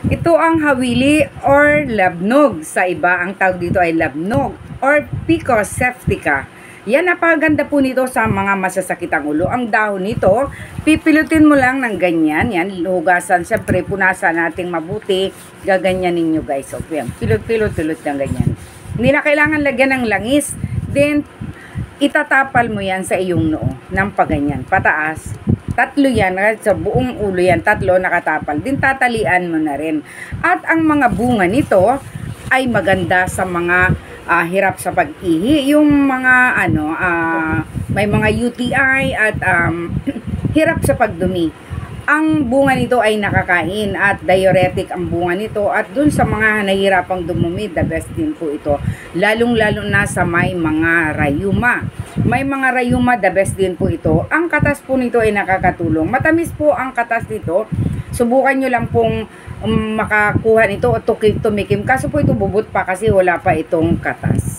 Ito ang hawili or labnog. Sa iba, ang tawag dito ay labnog or Picos septica. Yan, napakaganda po nito sa mga masasakit ang ulo. Ang dahon nito, pipilutin mo lang ng ganyan. Yan, hugasan. Siyempre, punasan natin mabuti. Gaganyanin nyo guys. So, yan, pilot-pilot-pilot ng ganyan. Hindi na kailangan lagyan ng langis. Then, itatapal mo yan sa iyong noo ng paganyan, pataas. Tatlo yan, sa buong ulo yan, tatlo nakatapal. Din tatalian mo na rin. At ang mga bunga nito ay maganda sa mga hirap sa pag-ihi. Yung mga may mga UTI at hirap sa pagdumi. Ang bunga nito ay nakakain at diuretic ang bunga nito. At dun sa mga nahihirapang dumumi, the best din po ito. Lalong-lalo na sa may mga rayuma. May mga rayuma, the best din po ito. Ang katas po nito ay nakakatulong. Matamis po ang katas nito. Subukan nyo lang pong makakuha nito o tumikim. Kaso po ito bubot pa kasi wala pa itong katas.